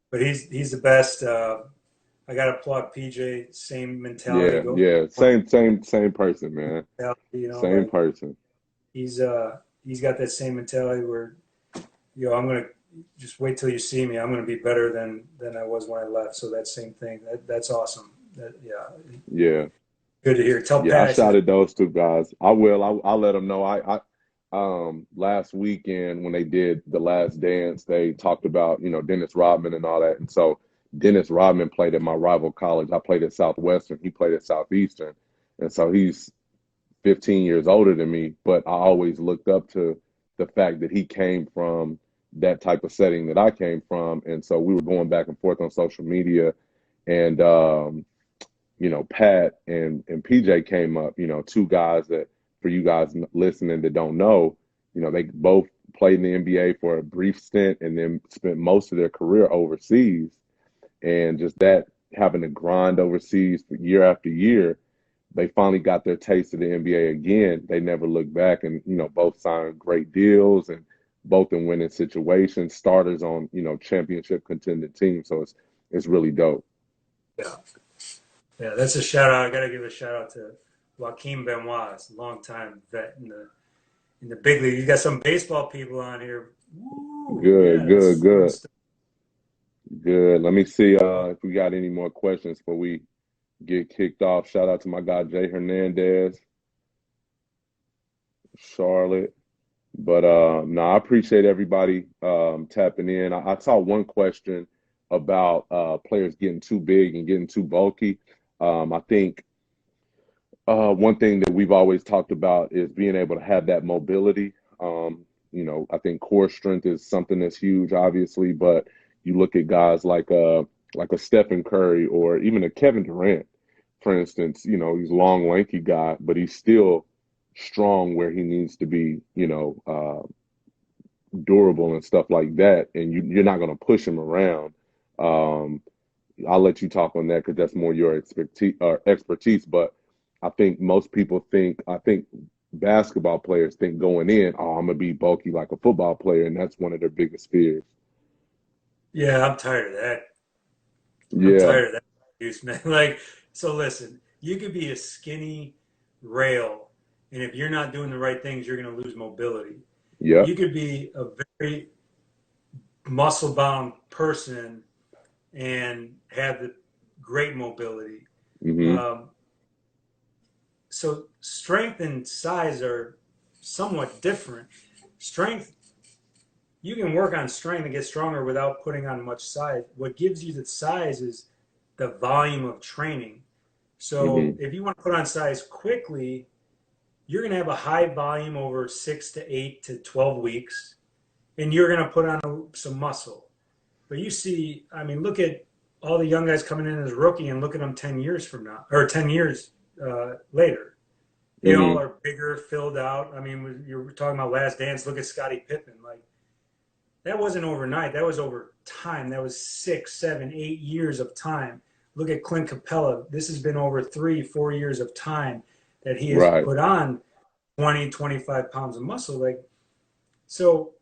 but he's the best. I got to applaud PJ. Same mentality. yeah, Go, yeah. Same person, man. Same like person. he's he's got that same mentality where I'm gonna just wait till you see me. I'm gonna be better than I was when I left. So that same thing. That's awesome. Yeah, Yeah. good to hear. Tell Yeah, Pat I I said shouted those two guys. I will. I'll let them know. Last weekend when they did the Last Dance, they talked about Dennis Rodman and all that. And so Dennis Rodman played at my rival college. I played at Southwestern. He played at Southeastern, and so he's 15 years older than me. But I always looked up to the fact that he came from that type of setting that I came from, and so we were going back and forth on social media, and Pat and PJ came up, two guys that, for you guys listening that don't know, they both played in the NBA for a brief stint and then spent most of their career overseas. And just that, having to grind overseas for year after year, they finally got their taste of the NBA again. They never looked back, and both signed great deals and both in winning situations, starters on championship contending teams. So it's really dope. yeah, yeah. That's a shout out. I got to give a shout out to Joaquin Benoit, a long time vet in the big league. You got some baseball people on here. Woo, Good, yeah, that's good, fun good. stuff. Good. Let me see if we got any more questions before we get kicked off. Shout out to my guy Jay Hernandez, Charlotte. But no, I appreciate everybody tapping in. I saw one question about players getting too big and getting too bulky. I think one thing that we've always talked about is being able to have that mobility. I think core strength is something that's huge, obviously, but you look at guys like a Stephen Curry or even a Kevin Durant, for instance. He's a long, lanky guy, but he's still strong where he needs to be. Durable and stuff like that, and you're not going to push him around. Um, I'll let you talk on that because that's more your expertise. But I think most people I think basketball players think going in, oh, I'm gonna be bulky like a football player, and that's one of their biggest fears. Yeah, I'm tired of that. I'm Yeah, tired of that excuse, man. Like, so listen, you could be a skinny rail, and if you're not doing the right things, you're going to lose mobility. yep, You could be a very muscle-bound person and have the great mobility. Hmm. Um, so strength and size are somewhat different. Strength, you can work on strength and get stronger without putting on much size. What gives you the size is the volume of training. So Hmm. if you want to put on size quickly, you're going to have a high volume over 6 to 8 to 12 weeks, and you're going to put on some muscle. But you see, I mean, look at all the young guys coming in as rookie and look at them 10 years from now, or 10 years later. They all Hmm. are bigger, filled out. I mean, you're talking about Last Dance. Look at Scottie Pippen. Like, that wasn't overnight. That was over time. That was 6, 7, 8 years of time. Look at Clint Capella. This has been over 3, 4 years of time that he has Right. put on 20, 25 pounds of muscle. Like, so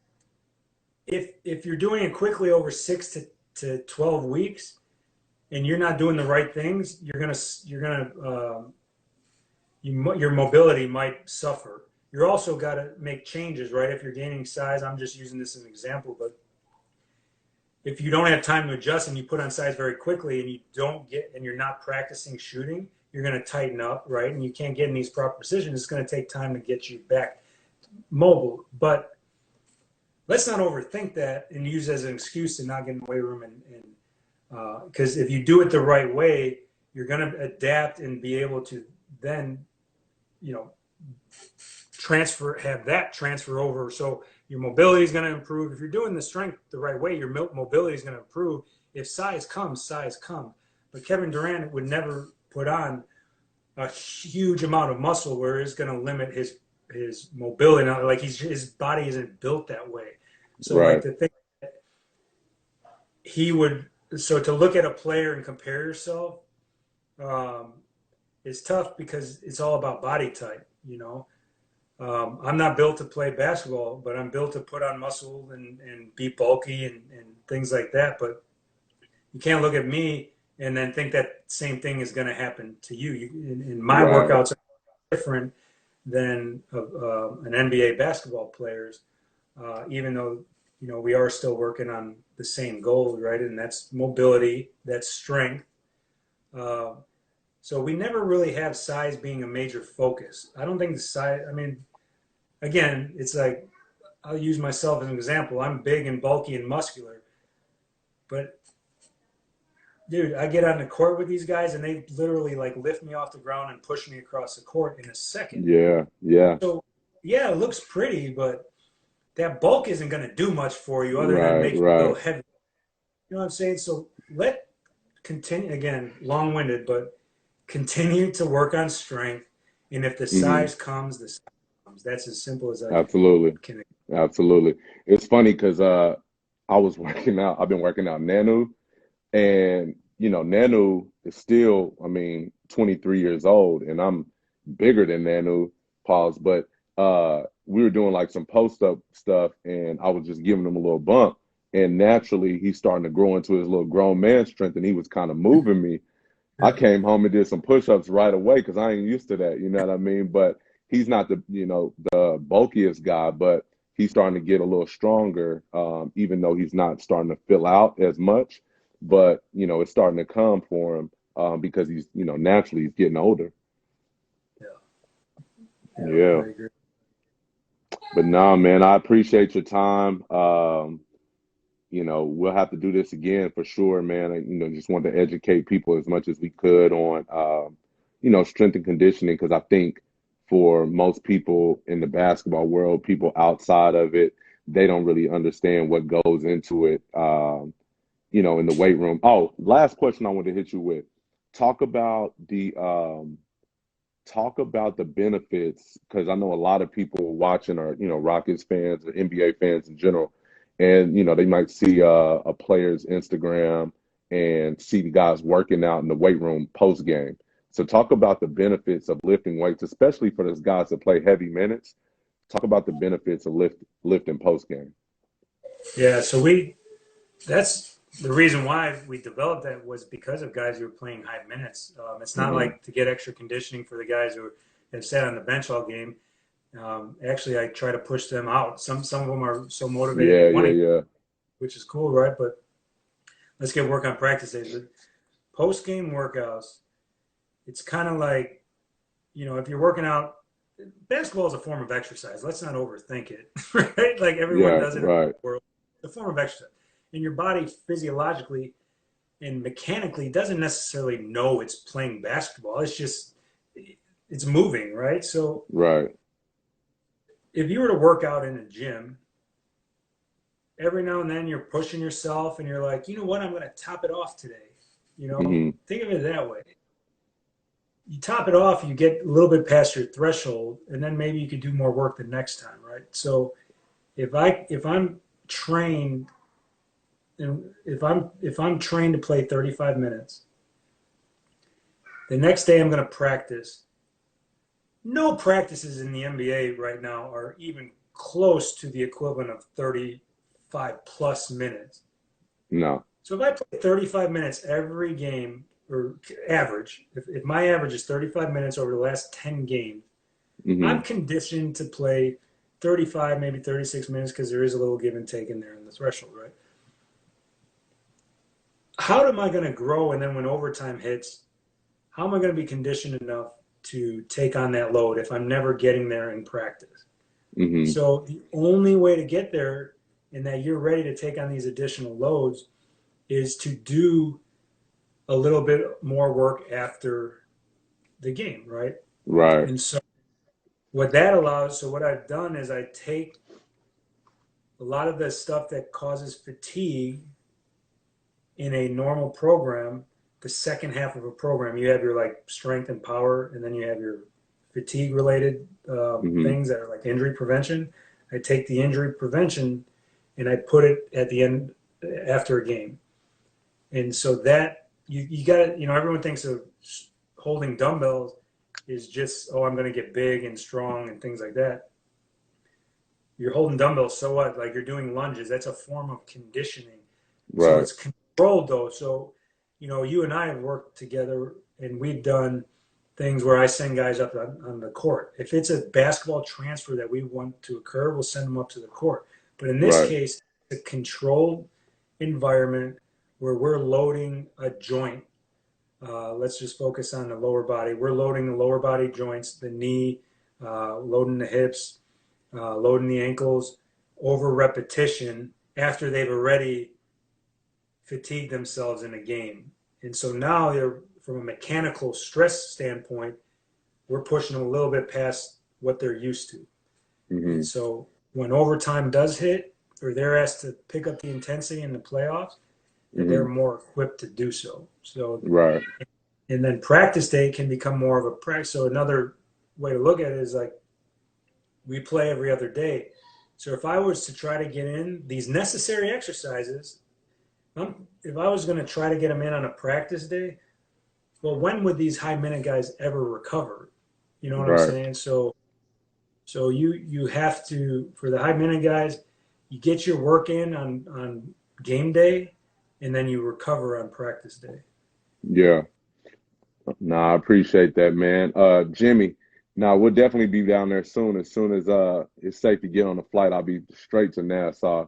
if you're doing it quickly over 6 to 12 weeks and you're not doing the right things, your mobility might suffer. You're also got to make changes, right? If you're gaining size, I'm just using this as an example, but if you don't have time to adjust and you put on size very quickly and you're not practicing shooting, you're going to tighten up, right? And you can't get in these proper positions. It's going to take time to get you back mobile. But let's not overthink that and use it as an excuse to not get in the weight room. And because if you do it the right way, you're going to adapt and be able to then, you know, have that transfer over. So your mobility is going to improve. If you're doing the strength the right way, your mobility is going to improve. If size comes, size comes. But Kevin Durant would never put on a huge amount of muscle where it's going to limit his mobility. Now, like his body isn't built that way. So like Right. to think he would, so to look at a player and compare yourself um, is tough because it's all about body type. I'm not built to play basketball, but I'm built to put on muscle and be bulky and things like that. But you can't look at me and then think that same thing is going to happen to you. And my Right. workouts are different than an NBA basketball player's, even though we are still working on the same goal, right? And that's mobility, that's strength. Uh, so we never really have size being a major focus. I don't think the size. I mean, again, it's like I'll use myself as an example. I'm big and bulky and muscular, but dude, I get on the court with these guys and they literally like lift me off the ground and push me across the court in a second. Yeah. Yeah. So yeah, it looks pretty, but that bulk isn't going to do much for you other than Right. make you Right. feel heavy. You know what I'm saying? So let continue again, long-winded, but continue to work on strength. And if the Hmm. size comes, the size comes. That's as simple as I Absolutely. can. Absolutely. It's funny because I was working out. I've been working out Nanu, and Nanu is still, I mean, 23 years old, and I'm bigger than Nanu. Pause. But we were doing like some post up stuff, and I was just giving him a little bump, and naturally he's starting to grow into his little grown man strength, and he was kind of moving me. I Yeah. came home and did some push-ups right away because I ain't used to that, you know what I mean? But he's not the bulkiest guy, but he's starting to get a little stronger, even though he's not starting to fill out as much. But it's starting to come for him because he's naturally he's getting older. Yeah. Yeah. Yeah. I agree. But nah, man, I appreciate your time. We'll have to do this again for sure, man. Just want to educate people as much as we could on, strength and conditioning, because I think for most people in the basketball world, people outside of it, they don't really understand what goes into it, in the weight room. Oh, last question I want to hit you with. Talk about the benefits, because I know a lot of people watching are Rockets fans or NBA fans in general, and they might see a player's Instagram and see the guys working out in the weight room post game. So talk about the benefits of lifting weights, especially for those guys that play heavy minutes. Talk about the benefits of lifting post game. Yeah. That's the reason why we developed that was because of guys who were playing high minutes. It's not Hmm. like to get extra conditioning for the guys who have sat on the bench all game. Actually, I try to push them out. Some of them are so motivated they Yeah, want yeah, to. yeah. which is cool, right? But let's get work on practice days. But post-game workouts, it's kind of like, if you're working out, basketball is a form of exercise. Let's not overthink it, right? Like everyone Yeah, does it in the right, world. It's a form of exercise. And your body physiologically and mechanically doesn't necessarily know it's playing basketball. It's moving, right? So right. if you were to work out in a gym, every now and then you're pushing yourself and you're like, you know what, I'm going to top it off today. Hmm. Think of it that way. You top it off, you get a little bit past your threshold, and then maybe you could do more work the next time, right? So if I'm trained and if I'm trained to play 35 minutes, the next day I'm going to practice. No practices in the NBA right now are even close to the equivalent of 35 plus minutes. No. So if I play 35 minutes every game, or average, if my average is 35 minutes over the last 10 games, Hmm. I'm conditioned to play 35, maybe 36 minutes because there is a little give and take in there in the threshold, right? How am I going to grow? And then when overtime hits, how am I going to be conditioned enough to take on that load if I'm never getting there in practice? Hmm. So the only way to get there and that you're ready to take on these additional loads is to do a little bit more work after the game, right? Right. And so what that allows, so what I've done is I take a lot of the stuff that causes fatigue in a normal program, the second half of a program, you have your like strength and power, and then you have your fatigue related Hmm. things that are like injury prevention. I take the injury prevention and I put it at the end after a game. And so that you got to, everyone thinks of holding dumbbells is just, oh, I'm going to get big and strong and things like that. You're holding dumbbells, so what? Like you're doing lunges. That's a form of conditioning. So Right. it's controlled though. So, you and I have worked together and we've done things where I send guys up on the court. If it's a basketball transfer that we want to occur, we'll send them up to the court. But in this Right. case, it's a controlled environment where we're loading a joint. Let's just focus on the lower body. We're loading the lower body joints, the knee, loading the hips, loading the ankles over repetition after they've already fatigued themselves in a game. And so now they're, from a mechanical stress standpoint, we're pushing them a little bit past what they're used to. And Hmm. so when overtime does hit, or they're asked to pick up the intensity in the playoffs, that they're Hmm. more equipped to do so. So, Right. and then practice day can become more of a practice. So another way to look at it is like we play every other day. So if I was to try to get in these necessary exercises, if I was going to try to get them in on a practice day, well, when would these high minute guys ever recover? You know what I'm Right. saying? So you have to, for the high minute guys, you get your work in on game day, and then you recover on practice day. Yeah. Nah, I appreciate that, man. Jimmy, nah, we'll definitely be down there soon. As soon as it's safe to get on the flight, I'll be straight to Nassau.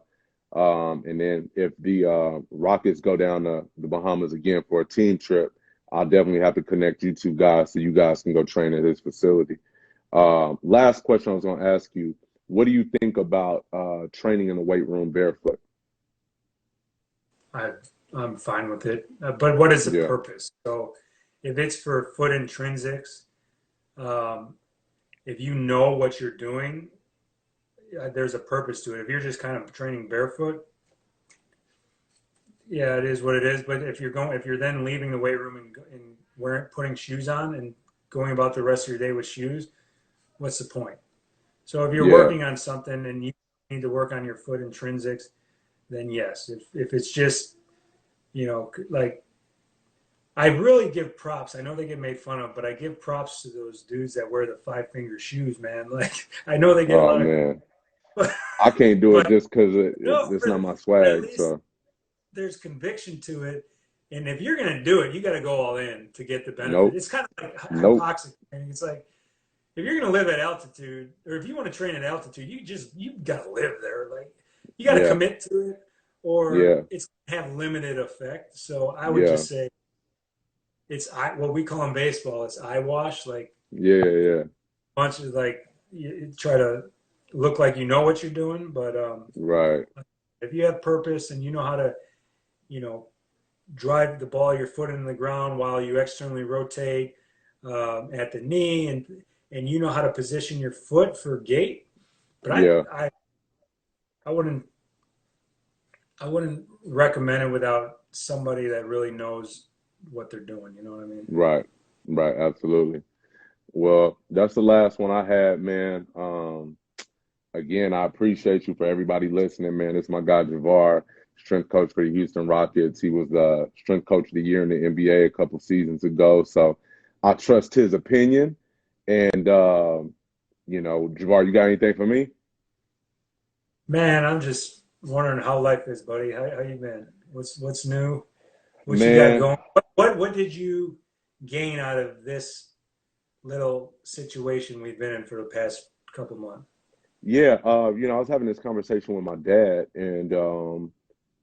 And then if the Rockets go down to the Bahamas again for a team trip, I'll definitely have to connect you two guys so you guys can go train at his facility. Last question I was going to ask you, what do you think about training in the weight room barefoot? I, I'm fine with it. But what is the Yeah, purpose? So if it's for foot intrinsics, um, if you know what you're doing, there's a purpose to it. If you're just kind of training barefoot, yeah, it is what it is. But if you're then leaving the weight room and wearing, putting shoes on and going about the rest of your day with shoes, what's the point? So if you're yeah, working on something and you need to work on your foot intrinsics, then yes. If it's just, like I really give props. I know they get made fun of, but I give props to those dudes that wear the five finger shoes, man. Like I know they get a oh lot of, man, but, I can't do it but just because no, it's not my but at swag. least So there's conviction to it. And if you're going to do it, you got to go all in to get the benefit. nope, It's kind of like nope, hypoxic training. It's like if you're going to live at altitude, or if you want to train at altitude, you got to live there. Like you got to yeah, commit to it, or Yeah. it's going to have limited effect. So I would Yeah. just say it's what we call in baseball, it's eyewash. Like Yeah. Yeah. bunch of like you try to look like you know what you're doing, but Right. if you have purpose and you know how to, you know, drive the ball your foot in the ground while you externally rotate at the knee, and you know how to position your foot for gait. But Yeah. I wouldn't recommend it without somebody that really knows what they're doing. You know what I mean? Right. Right. Absolutely. Well, that's the last one I had, man. Again, I appreciate you for everybody listening, man. It's my guy Javar, strength coach for the Houston Rockets. He was strength coach of the year in the NBA a couple seasons ago. So I trust his opinion. And Javar, you got anything for me? Man, I'm just wondering how life is, buddy. How you been? What's new? What you got Man, going? What did you gain out of this little situation we've been in for the past couple months? yeah, I was having this conversation with my dad, and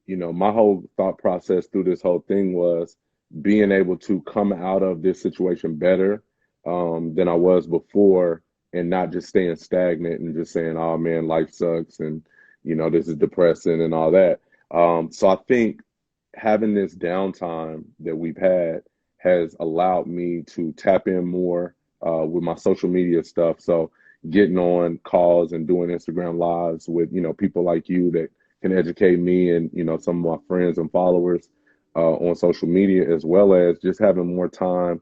my whole thought process through this whole thing was being able to come out of this situation better than I was before, and not just staying stagnant and just saying, "Oh man, life sucks," and this is depressing and all that. So I think having this downtime that we've had has allowed me to tap in more with my social media stuff. So getting on calls and doing Instagram lives with people like you that can educate me and some of my friends and followers on social media, as well as just having more time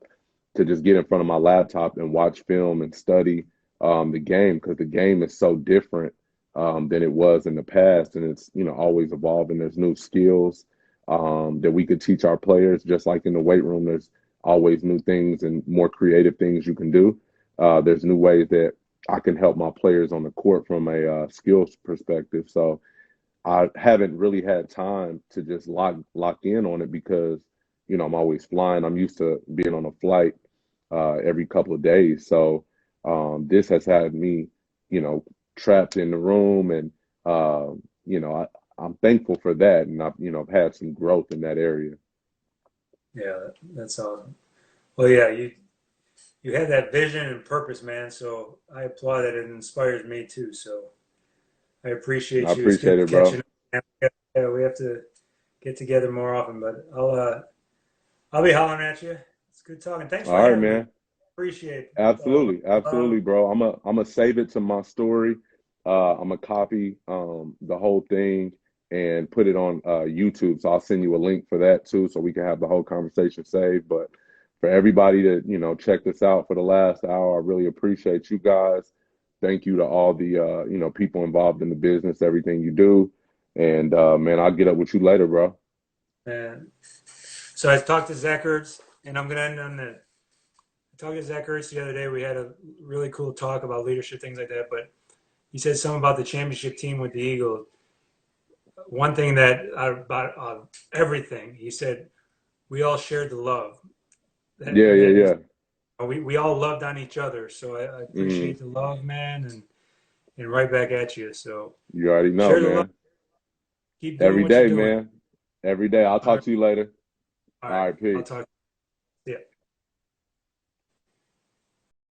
to just get in front of my laptop and watch film and study the game, because the game is so different than it was in the past, and it's always evolving. There's new skills that we could teach our players, just like in the weight room. There's always new things and more creative things you can do. There's new ways that I can help my players on the court from a skills perspective. So I haven't really had time to just lock in on it because I'm always flying. I'm used to being on a flight every couple of days. So this has had me, you know, trapped in the room, and I'm thankful for that, and I've had some growth in that area. Yeah, that's awesome. Well, yeah, you had that vision and purpose, man. So I applaud it. It inspires me too. So I I appreciate you. It's appreciate good it, bro. catching up. Yeah, we have to get together more often. But I'll be hollering at you. It's good talking. Thanks for All right, having me. man. Appreciate all Absolutely, the love. absolutely, bro. I'm a save it to my story. I'm a copy the whole thing and put it on YouTube. So I'll send you a link for that too, so we can have the whole conversation saved. But for everybody that check this out for the last hour, I really appreciate you guys. Thank you to all the people involved in the business, everything you do. And man, I'll get up with you later, bro. And so I talked to Zach Ertz, and I'm gonna end on the. I talked to Zach Ertz the other day. We had a really cool talk about leadership, things like that. But he said something about the championship team with the Eagles. One thing that about everything he said, we all shared the love. Yeah, That yeah, was yeah. we all loved on each other. So I Hmm. appreciate the love, man, and right back at you. So You already know, share the love. man. Keep doing Every what you're day, doing. man. Every day. I'll All talk right, to you later. all All right. right, I'll peace. talk.